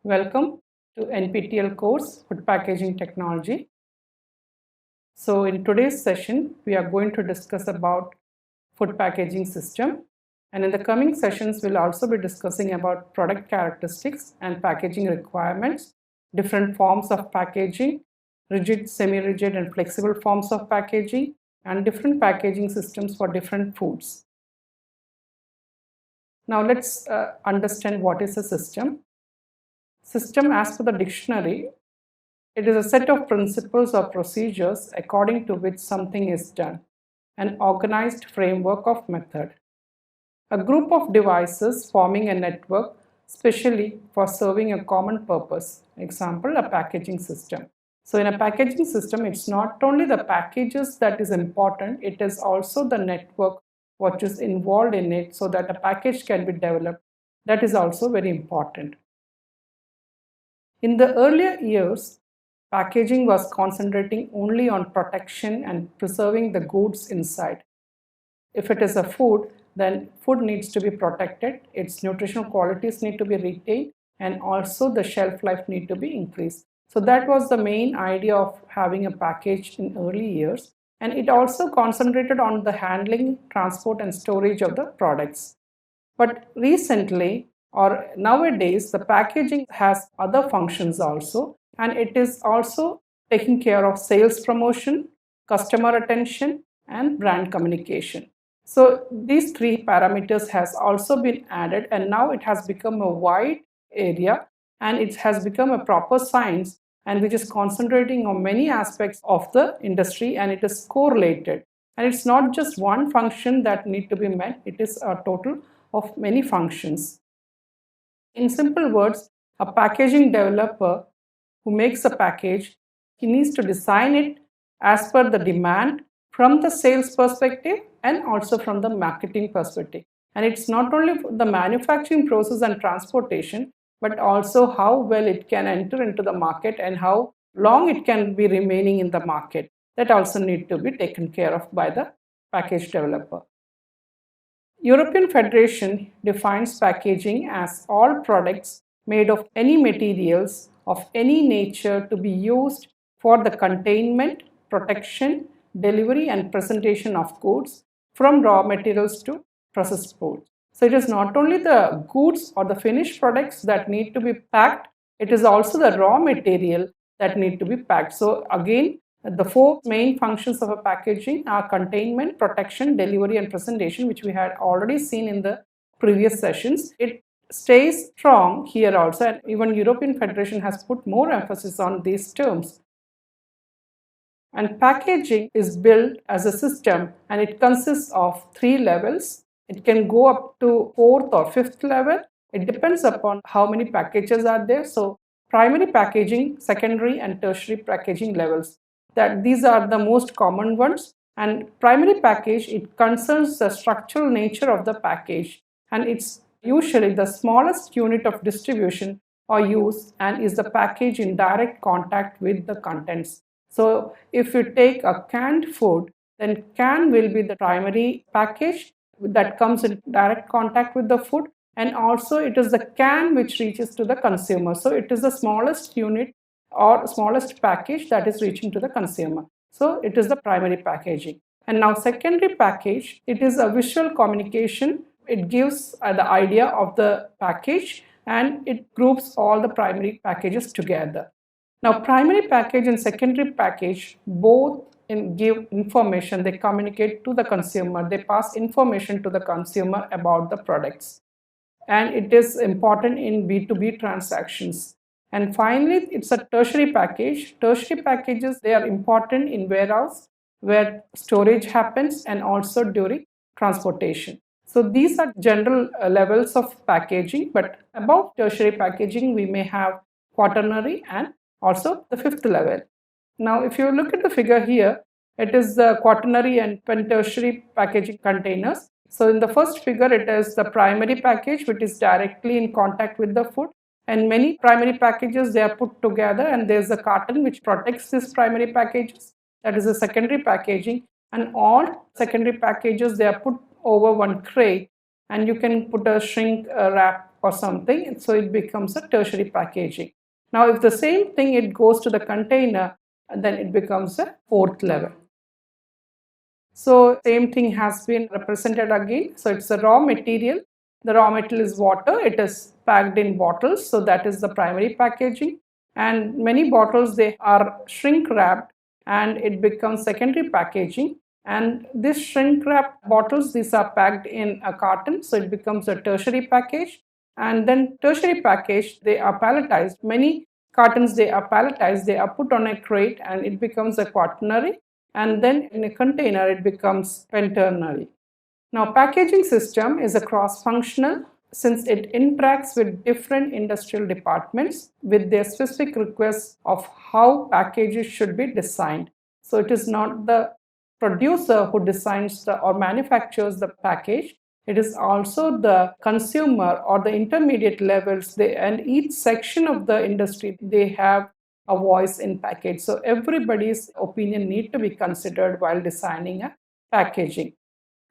Welcome to NPTEL course Food Packaging Technology. So in today's session, we are going to discuss about food packaging system. And in the coming sessions, we'll also be discussing about product characteristics and packaging requirements, different forms of packaging, rigid, semi-rigid and flexible forms of packaging, and different packaging systems for different foods. Now let's understand what is a system. System, as per the dictionary, it is a set of principles or procedures according to which something is done, an organized framework of method. A group of devices forming a network specially for serving a common purpose. Example, a packaging system. So in a packaging system, it's not only the packages that is important, it is also the network what is involved in it so that a package can be developed. That is also very important. In the earlier years, packaging was concentrating only on protection and preserving the goods inside. If it is a food, then food needs to be protected, its nutritional qualities need to be retained, and also the shelf life need to be increased. So that was the main idea of having a package in early years. And it also concentrated on the handling, transport, and storage of the products. But recently, or nowadays, the packaging has other functions also, and it is also taking care of sales promotion, customer attention, and brand communication. So these three parameters has also been added, and now it has become a wide area, and it has become a proper science, and which is concentrating on many aspects of the industry, and it is correlated. And it's not just one function that need to be met, it is a total of many functions. In simple words, a packaging developer who makes a package, he needs to design it as per the demand from the sales perspective and also from the marketing perspective. And it's not only the manufacturing process and transportation, but also how well it can enter into the market and how long it can be remaining in the market. That also need to be taken care of by the package developer. European Federation defines packaging as all products made of any materials of any nature to be used for the containment, protection, delivery and presentation of goods from raw materials to processed food. So it is not only the goods or the finished products that need to be packed, it is also the raw material that need to be packed. So again, the four main functions of a packaging are containment, protection, delivery and presentation, which we had already seen in the previous sessions. It stays strong here also, and even European Federation has put more emphasis on these terms. And packaging is built as a system, and it consists of 3 levels. It can go up to 4th or 5th level. It depends upon how many packages are there. So primary packaging, secondary and tertiary packaging levels. That these are the most common ones. And primary package, it concerns the structural nature of the package, and it's usually the smallest unit of distribution or use and is the package in direct contact with the contents. So if you take a canned food, then can will be the primary package that comes in direct contact with the food, and also it is the can which reaches to the consumer. So it is the smallest unit or smallest package that is reaching to the consumer. So it is the primary packaging. And now secondary package, it is a visual communication. It gives the idea of the package and it groups all the primary packages together. Now primary package and secondary package both give information, they communicate to the consumer, they pass information to the consumer about the products. And it is important in B2B transactions. And finally, it's a tertiary package. Tertiary packages, they are important in warehouse where storage happens and also during transportation. So these are general levels of packaging, but above tertiary packaging, we may have quaternary and also the 5th level. Now, if you look at the figure here, it is the quaternary and tertiary packaging containers. So in the first figure, it is the primary package, which is directly in contact with the food. And many primary packages, they are put together, and there's a carton which protects these primary packages. That is a secondary packaging. And all secondary packages, they are put over one crate, and you can put a shrink wrap or something, so it becomes a tertiary packaging. Now, if the same thing it goes to the container, then it becomes a fourth level. So same thing has been represented again. So it's a raw material. The raw material is water. It is packed in bottles. So that is the primary packaging. And many bottles, they are shrink wrapped and it becomes secondary packaging. And this shrink wrapped bottles, these are packed in a carton. So it becomes a tertiary package. And then tertiary package, they are palletized. Many cartons, they are palletized. They are put on a crate and it becomes a quaternary, and then in a container it becomes quaternary. Now, packaging system is a cross-functional since it interacts with different industrial departments with their specific requests of how packages should be designed. So it is not the producer who designs or manufactures the package. It is also the consumer or the intermediate levels, and each section of the industry, they have a voice in package. So everybody's opinion need to be considered while designing a packaging.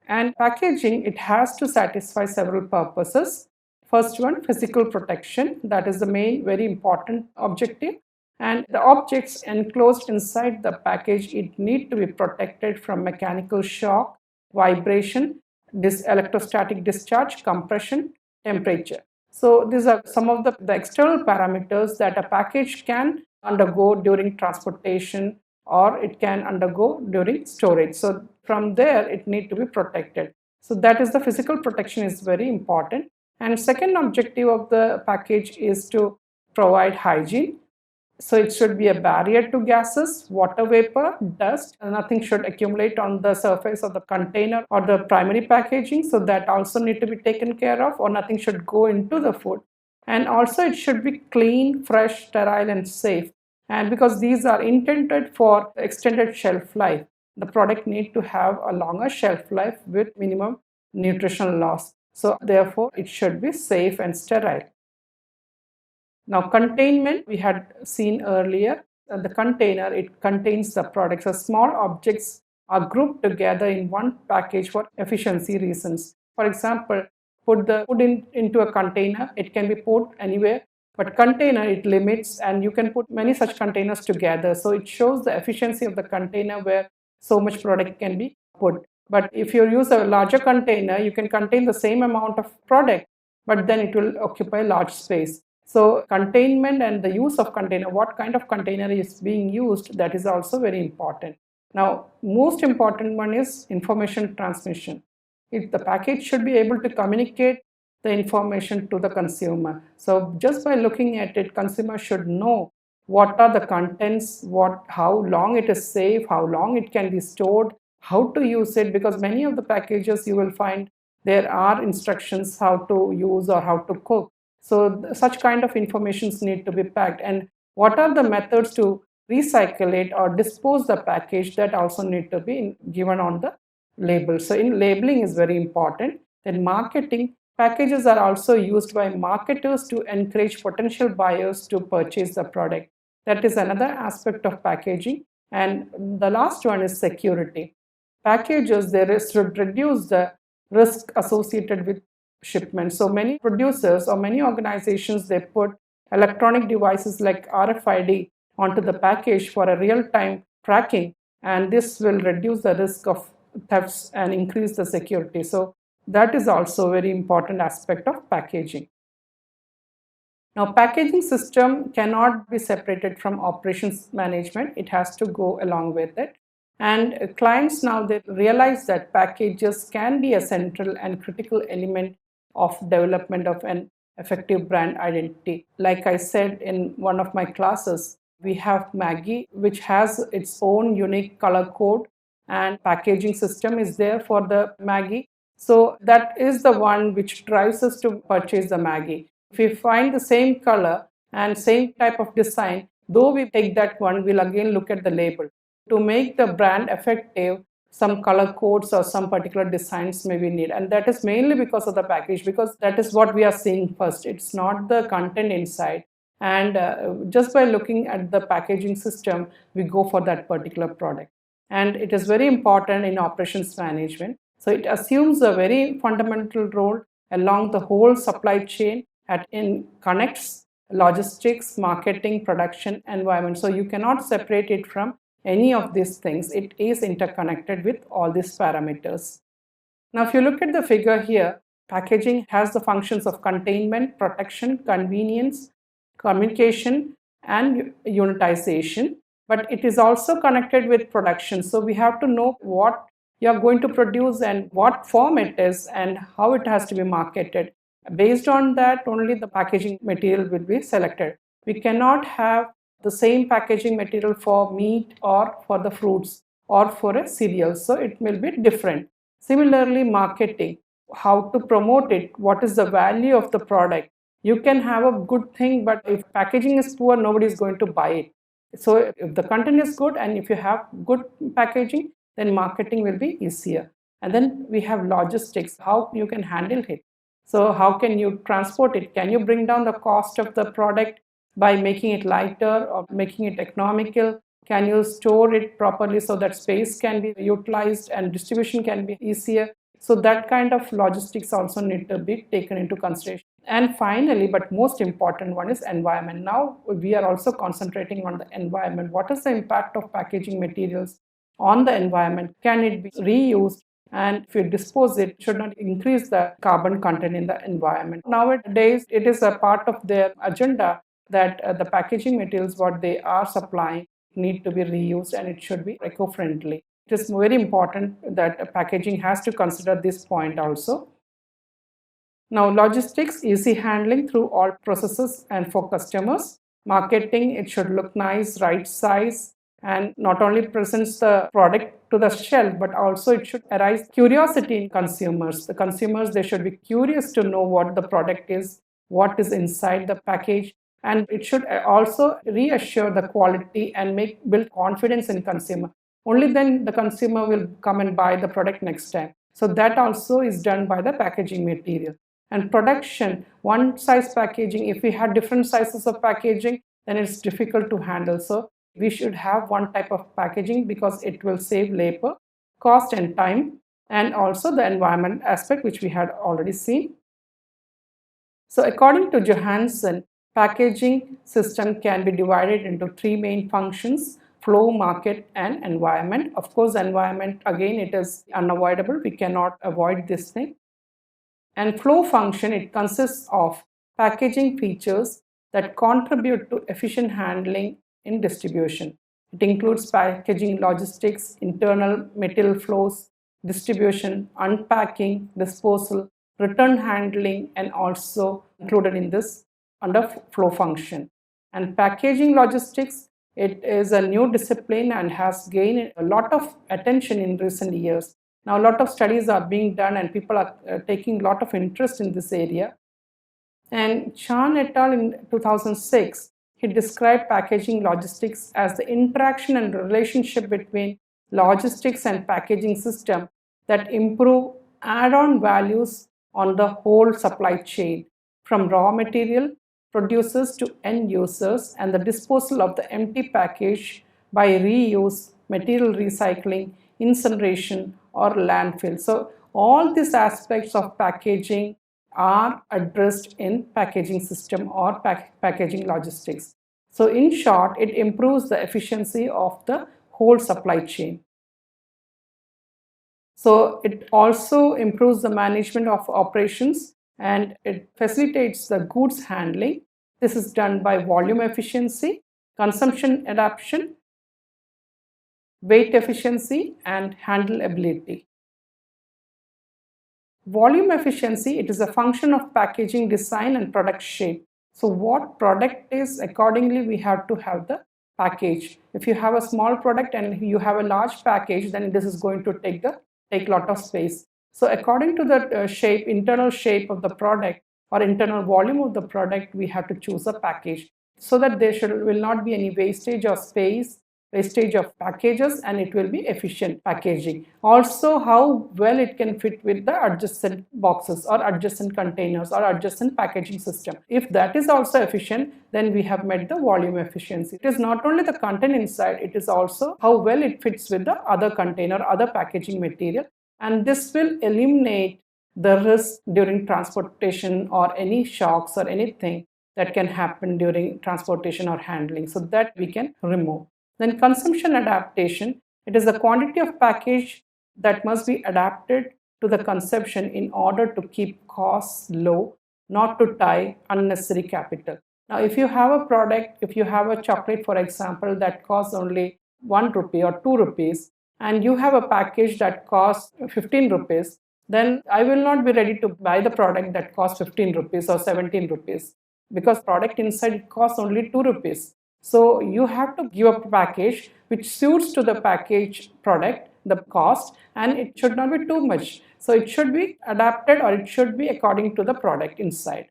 And packaging, it has to satisfy several purposes. First one, physical protection. That is the main, very important objective. And the objects enclosed inside the package, it need to be protected from mechanical shock, vibration, electrostatic discharge, compression, temperature. So these are some of the external parameters that a package can undergo during transportation or it can undergo during storage. So from there, it needs to be protected. So that is the physical protection is very important. And second objective of the package is to provide hygiene. So it should be a barrier to gases, water vapor, dust. Nothing should accumulate on the surface of the container or the primary packaging. So that also need to be taken care of, or nothing should go into the food. And also it should be clean, fresh, sterile, and safe. And because these are intended for extended shelf life, the product need to have a longer shelf life with minimum nutritional loss. So therefore, it should be safe and sterile. Now, containment, we had seen earlier, the container, it contains the products. So small objects are grouped together in one package for efficiency reasons. For example, put the food into a container, it can be put anywhere, but container, it limits, and you can put many such containers together. So it shows the efficiency of the container where so much product can be put. But if you use a larger container, you can contain the same amount of product, but then it will occupy large space. So containment and the use of container, what kind of container is being used, that is also very important. Now, most important one is information transmission. If the package should be able to communicate the information to the consumer. So just by looking at it, consumer should know what are the contents, how long it is safe, how long it can be stored, how to use it, because many of the packages you will find there are instructions how to use or how to cook. So such kind of informations need to be packed, and what are the methods to recycle it or dispose the package, that also need to be given on the label. So in labeling is very important. Then marketing, packages are also used by marketers to encourage potential buyers to purchase the product. That is another aspect of packaging. And the last one is security. Packages, should reduce the risk associated with shipment. So many producers or many organizations, they put electronic devices like RFID onto the package for a real-time tracking, and this will reduce the risk of thefts and increase the security. So that is also a very important aspect of packaging. Now, packaging system cannot be separated from operations management. It has to go along with it. And clients now, they realize that packages can be a central and critical element of development of an effective brand identity. Like I said in one of my classes, we have Maggi, which has its own unique color code, and packaging system is there for the Maggi. So that is the one which drives us to purchase the Maggi. If we find the same color and same type of design, though we take that one, we'll again look at the label. To make the brand effective, some color codes or some particular designs may be needed, and that is mainly because of the package, because that is what we are seeing first. It's not the content inside, and just by looking at the packaging system, we go for that particular product. And it is very important in operations management. So it assumes a very fundamental role along the whole supply chain, in connects logistics, marketing, production, environment. So you cannot separate it from any of these things. It is interconnected with all these parameters. Now, if you look at the figure here, packaging has the functions of containment, protection, convenience, communication, and unitization, but it is also connected with production. So we have to know what you are going to produce and what form it is and how it has to be marketed. Based on that, only the packaging material will be selected. We cannot have the same packaging material for meat or for the fruits or for a cereal, so it will be different. Similarly, marketing, how to promote it, what is the value of the product. You can have a good thing, but if packaging is poor, nobody is going to buy it. So if the content is good and if you have good packaging, then marketing will be easier. And then we have logistics, how you can handle it. So how can you transport it? Can you bring down the cost of the product by making it lighter or making it economical? Can you store it properly so that space can be utilized and distribution can be easier? So that kind of logistics also need to be taken into consideration. And finally, but most important one is environment. Now we are also concentrating on the environment. What is the impact of packaging materials on the environment? Can it be reused? And if you dispose it, should not increase the carbon content in the environment. Nowadays, it is a part of their agenda that the packaging materials, what they are supplying, need to be reused and it should be eco-friendly. It is very important that packaging has to consider this point also. Now, logistics, easy handling through all processes and for customers. Marketing, it should look nice, right size, and not only presents the product to the shelf, but also it should arise curiosity in consumers. The consumers, they should be curious to know what the product is, what is inside the package, and it should also reassure the quality and build confidence in consumer. Only then the consumer will come and buy the product next time. So that also is done by the packaging material. And production, one size packaging, if we had different sizes of packaging, then it's difficult to handle. So we should have one type of packaging because it will save labor, cost and time, and also the environment aspect, which we had already seen. So according to Johansson, packaging system can be divided into three main functions: flow, market, and environment. Of course, environment, again, it is unavoidable. We cannot avoid this thing. And flow function, it consists of packaging features that contribute to efficient handling in distribution. It includes packaging logistics, internal material flows, distribution, unpacking, disposal, return handling, and also included in this under flow function. And packaging logistics, it is a new discipline and has gained a lot of attention in recent years. Now, a lot of studies are being done and people are taking a lot of interest in this area. And Chan et al. In 2006, he described packaging logistics as the interaction and relationship between logistics and packaging system that improve add-on values on the whole supply chain, from raw material producers to end users, and the disposal of the empty package by reuse, material recycling, incineration, or landfill. So all these aspects of packaging are addressed in packaging system or packaging logistics. So in short, it improves the efficiency of the whole supply chain. So it also improves the management of operations and it facilitates the goods handling. This is done by volume efficiency, consumption adaptation, weight efficiency, and handleability. Volume efficiency, it is a function of packaging design and product shape. So what product is, accordingly we have to have the package. If you have a small product and you have a large package, then this is going to take a lot of space. So according to the shape, internal shape of the product or internal volume of the product, we have to choose a package so that there will not be any wastage of space, wastage of packages, and it will be efficient packaging. Also, how well it can fit with the adjacent boxes or adjacent containers or adjacent packaging system. If that is also efficient, then we have met the volume efficiency. It is not only the content inside, it is also how well it fits with the other container, other packaging material, and this will eliminate the risk during transportation or any shocks or anything that can happen during transportation or handling, so that we can remove. Then consumption adaptation, it is the quantity of package that must be adapted to the consumption in order to keep costs low, not to tie unnecessary capital. Now, if you have a product, if you have a chocolate, for example, that costs only 1 rupee or 2 rupees, and you have a package that costs 15 rupees, then I will not be ready to buy the product that costs 15 rupees or 17 rupees, because product inside it costs only 2 rupees. So you have to give a package which suits to the package product, the cost, and it should not be too much. So it should be adapted, or it should be according to the product inside.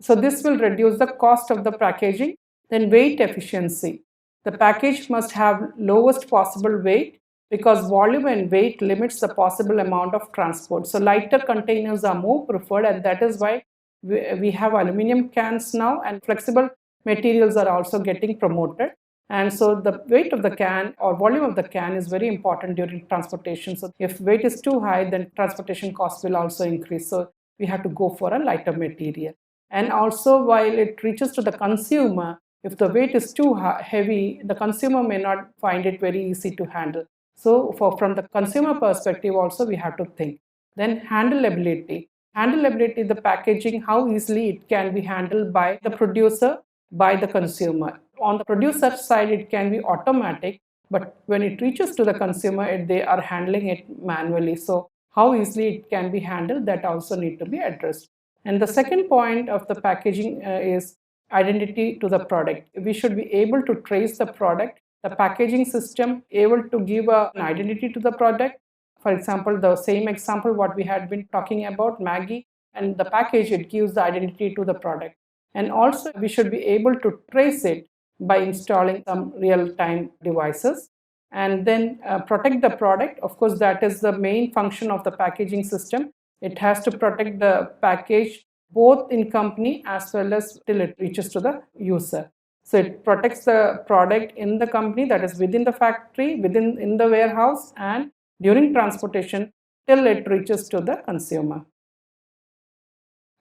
So this will reduce the cost of the packaging. Then weight efficiency. The package must have lowest possible weight, because volume and weight limits the possible amount of transport. So lighter containers are more preferred, and that is why we have aluminum cans now, and flexible materials are also getting promoted. And so the weight of the can or volume of the can is very important during transportation. So if weight is too high, then transportation costs will also increase. So we have to go for a lighter material. And also, while it reaches to the consumer, if the weight is too heavy, the consumer may not find it very easy to handle. So from the consumer perspective also, we have to think. Then handleability. Handleability, the packaging, how easily it can be handled by the producer, by the consumer. On the producer side, it can be automatic, but when it reaches to the consumer, they are handling it manually. So how easily it can be handled, that also need to be addressed. And the second point of the packaging is identity to the product. We should be able to trace the product, the packaging system able to give an identity to the product. For example, the same example what we had been talking about, Maggie, and the package, it gives the identity to the product. And also we should be able to trace it by installing some real-time devices. And then protect the product. Of course, that is the main function of the packaging system. It has to protect the package both in company as well as till it reaches to the user. So it protects the product in the company, that is within the factory, in the warehouse, and during transportation till it reaches to the consumer.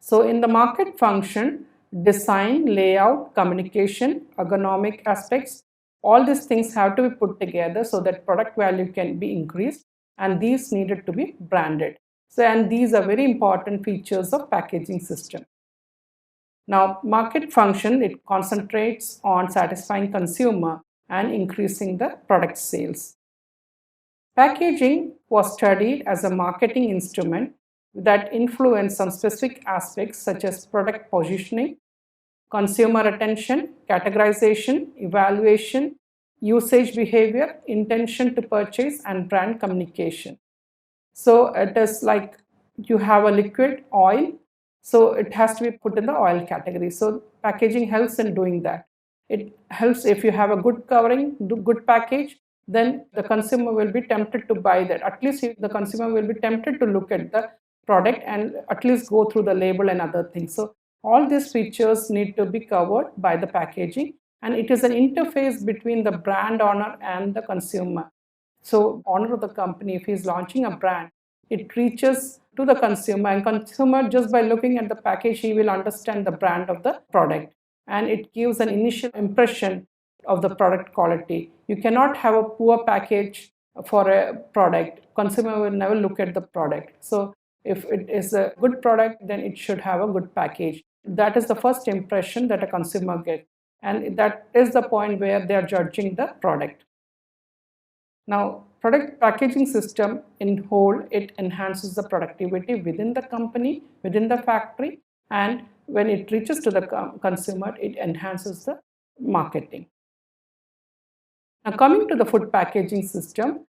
So in the market function, design, layout, communication, ergonomic aspects, all these things have to be put together so that product value can be increased, and these needed to be branded. So, and these are very important features of packaging system. Now, market function, it concentrates on satisfying consumer and increasing the product sales. Packaging was studied as a marketing instrument that influenced some specific aspects such as product positioning, consumer attention, categorization, evaluation, usage behavior, intention to purchase, and brand communication. So it is like you have a liquid oil, so it has to be put in the oil category. So packaging helps in doing that. It helps if you have a good covering, good package, then the consumer will be tempted to buy that. At least the consumer will be tempted to look at the product and at least go through the label and other things. So all these features need to be covered by the packaging, and it is an interface between the brand owner and the consumer. So owner of the company, if he's launching a brand, it reaches to the consumer, and consumer, just by looking at the package, he will understand the brand of the product, and it gives an initial impression of the product quality. You cannot have a poor package for a product. Consumer will never look at the product. So if it is a good product, then it should have a good package. That is the first impression that a consumer gets, and that is the point where they are judging the product. Now, product packaging system in whole, it enhances the productivity within the company, within the factory, and when it reaches to the consumer, it enhances the marketing. Now, coming to the food packaging system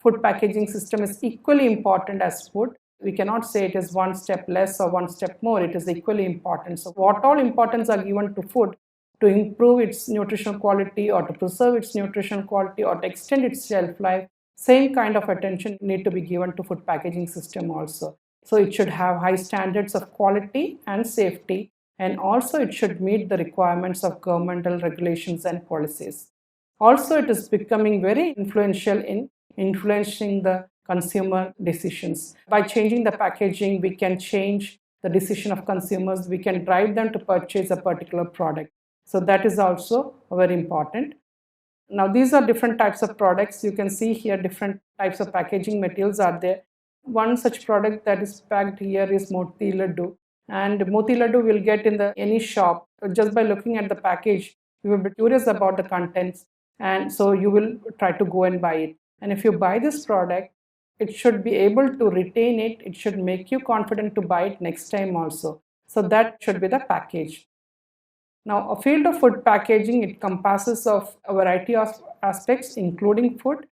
is equally important as food. We cannot say it is one step less or one step more. It is equally important. So what all importance are given to food to improve its nutritional quality or to preserve its nutritional quality or to extend its shelf life, same kind of attention need to be given to food packaging system also. So it should have high standards of quality and safety, and also it should meet the requirements of governmental regulations and policies. Also, it is becoming very influential in influencing the consumer decisions. By changing the packaging, we can change the decision of consumers. We can drive them to purchase a particular product. So that is also very important. Now, these are different types of products. You can see here different types of packaging materials are there. One such product that is packed here is Moti Laddu. And Moti Laddu will get in any shop. Just by looking at the package, you will be curious about the contents. And so you will try to go and buy it. And if you buy this product, it should be able to retain it. It should make you confident to buy it next time also. So that should be the package. Now, a field of food packaging, it encompasses of a variety of aspects, including food,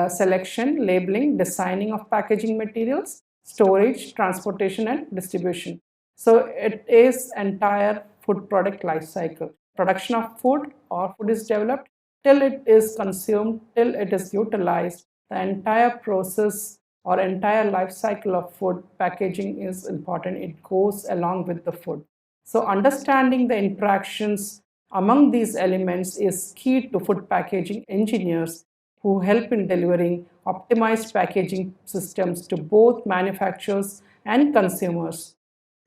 selection, labeling, designing of packaging materials, storage, transportation, and distribution. So it is entire food product life cycle. Production of food or food is developed till it is consumed, till it is utilized. The entire process or entire life cycle of food packaging is important. It goes along with the food. So understanding the interactions among these elements is key to food packaging engineers who help in delivering optimized packaging systems to both manufacturers and consumers.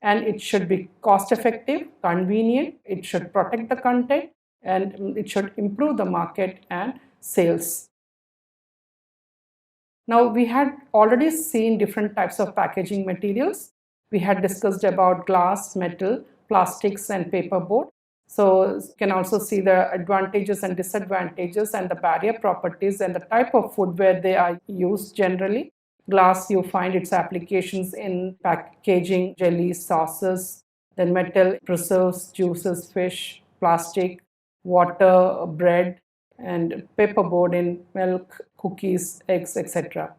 And it should be cost effective, convenient, it should protect the content, and it should improve the market and sales. Now, we had already seen different types of packaging materials. We had discussed about glass, metal, plastics, and paperboard. So you can also see the advantages and disadvantages and the barrier properties and the type of food where they are used generally. Glass, you find its applications in packaging, jellies, sauces. Then metal, preserves, juices, fish. Plastic, water, bread, and paperboard in milk, cookies, eggs, etc.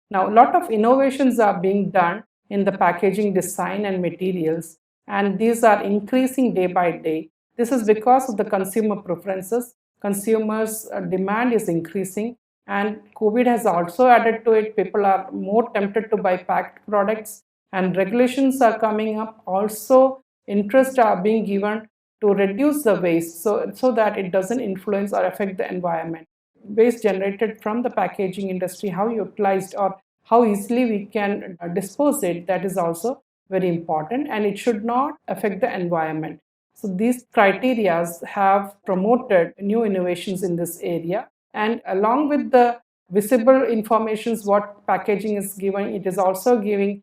Now, a lot of innovations are being done in the packaging design and materials, and these are increasing day by day. This is because of the consumer preferences. Consumers' demand is increasing, and COVID has also added to it. People are more tempted to buy packed products, and regulations are coming up. Also, interest are being given to reduce the waste so that it doesn't influence or affect the environment. Waste generated from the packaging industry, how utilized or how easily we can dispose it, that is also very important, and it should not affect the environment. So these criteria have promoted new innovations in this area, and along with the visible informations what packaging is giving, it is also giving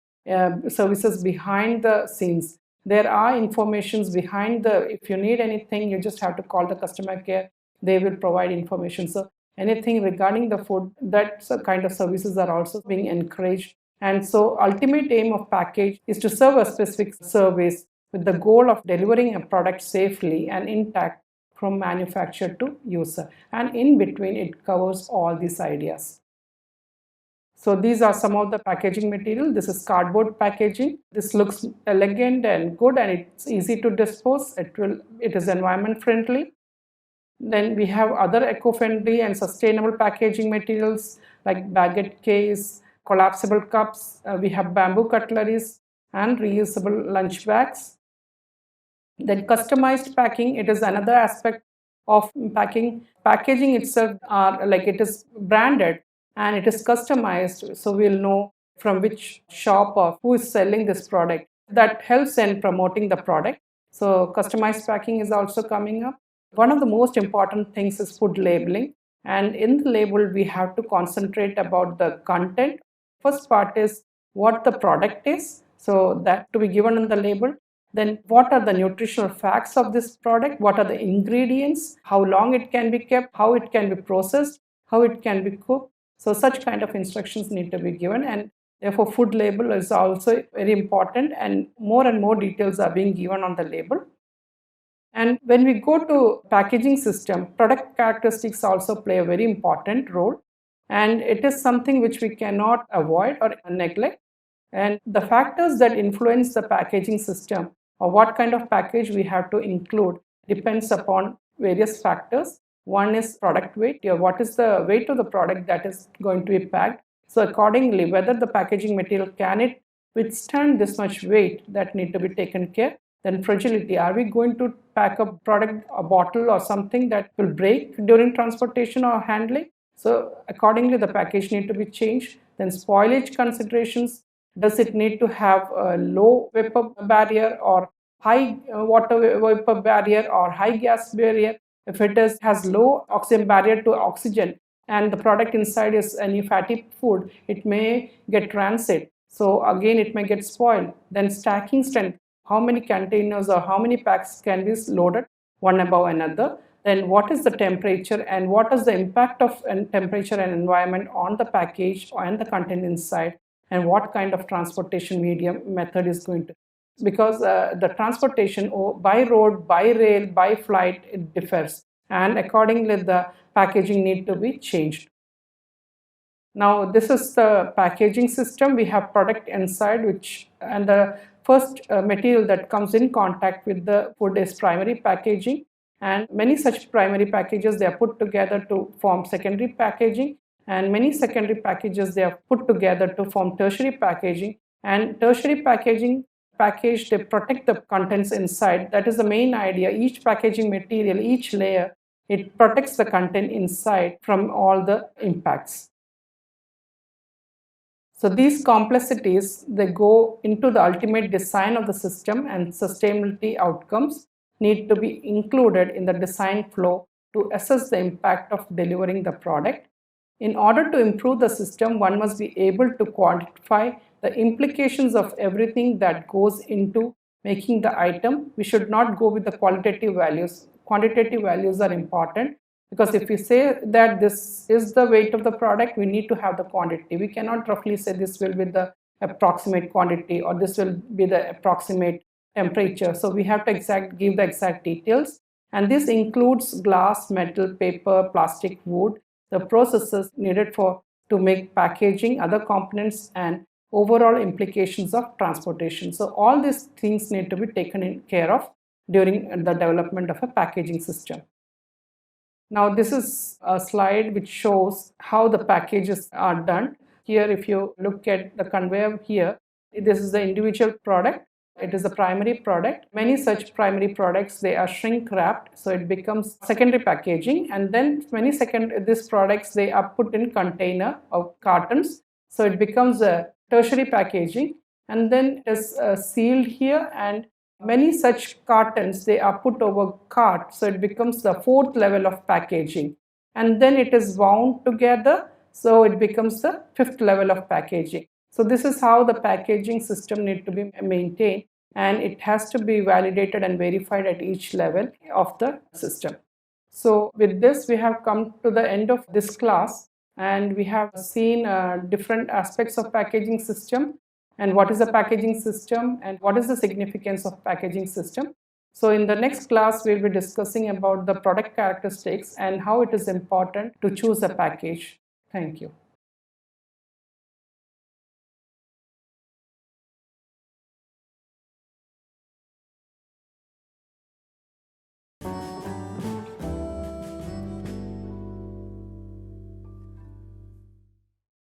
services behind the scenes. There are informations behind if you need anything, you just have to call the customer care, they will provide information. So anything regarding the food, that kind of services are also being encouraged. And so ultimate aim of package is to serve a specific service with the goal of delivering a product safely and intact from manufacturer to user. And in between, it covers all these ideas. So these are some of the packaging material. This is cardboard packaging. This looks elegant and good, and it's easy to dispose. It is environment friendly. Then we have other eco-friendly and sustainable packaging materials like baguette case, collapsible cups. We have bamboo cutleries and reusable lunch bags. Then customized packing, it is another aspect of packing. Packaging itself it is branded and it is customized, so we'll know from which shop or who is selling this product. That helps in promoting the product. So customized packing is also coming up. One of the most important things is food labeling, and in the label we have to concentrate about the content. First part is what the product is, so that to be given in the label. Then what are the nutritional facts of this product, what are the ingredients, how long it can be kept, how it can be processed, how it can be cooked. So such kind of instructions need to be given, and therefore food label is also very important, and more details are being given on the label. And when we go to packaging system, product characteristics also play a very important role, and it is something which we cannot avoid or neglect. And the factors that influence the packaging system or what kind of package we have to include depends upon various factors. One is product weight. What is the weight of the product that is going to be packed? So accordingly, whether the packaging material can it withstand this much weight, that need to be taken care. Then fragility. Are we going to pack a product, a bottle or something that will break during transportation or handling? So accordingly, the package need to be changed. Then spoilage considerations, does it need to have a low vapor barrier or high water vapor barrier or high gas barrier? If it has low oxygen barrier to oxygen and the product inside is any fatty food, it may get rancid. So again, it may get spoiled. Then stacking strength, how many containers or how many packs can be loaded one above another. Then what is the temperature and what is the impact of temperature and environment on the package and the content inside, and what kind of transportation medium method is going to, because the transportation by road, by rail, by flight, it differs, and accordingly the packaging need to be changed. Now this is the packaging system. We have product inside, which, and the first material that comes in contact with the food is primary packaging, and many such primary packages they are put together to form secondary packaging, and many secondary packages they are put together to form tertiary packaging. And tertiary packaging package, they protect the contents inside. That is the main idea. Each packaging material, each layer, it protects the content inside from all the impacts. So these complexities, they go into the ultimate design of the system, and sustainability outcomes need to be included in the design flow to assess the impact of delivering the product. In order to improve the system, one must be able to quantify the implications of everything that goes into making the item. We should not go with the qualitative values. Quantitative values are important, because if we say that this is the weight of the product, we need to have the quantity. We cannot roughly say this will be the approximate quantity or this will be the approximate temperature. So we have to give the exact details. And this includes glass, metal, paper, plastic, wood, the processes needed to make packaging, other components, and overall implications of transportation. So all these things need to be taken care of during the development of a packaging system. Now this is a slide which shows how the packages are done. Here, if you look at the conveyor here, this is the individual product. It is a primary product. Many such primary products, they are shrink wrapped, so it becomes secondary packaging. And then these products, they are put in container of cartons, so it becomes a tertiary packaging. And then it is sealed here, and many such cartons, they are put over cart, so it becomes the fourth level of packaging. And then it is wound together, so it becomes the fifth level of packaging. So this is how the packaging system needs to be maintained, and it has to be validated and verified at each level of the system. So with this, we have come to the end of this class, and we have seen different aspects of packaging system, and what is the packaging system, and what is the significance of packaging system. So in the next class, we'll be discussing about the product characteristics and how it is important to choose a package. Thank you.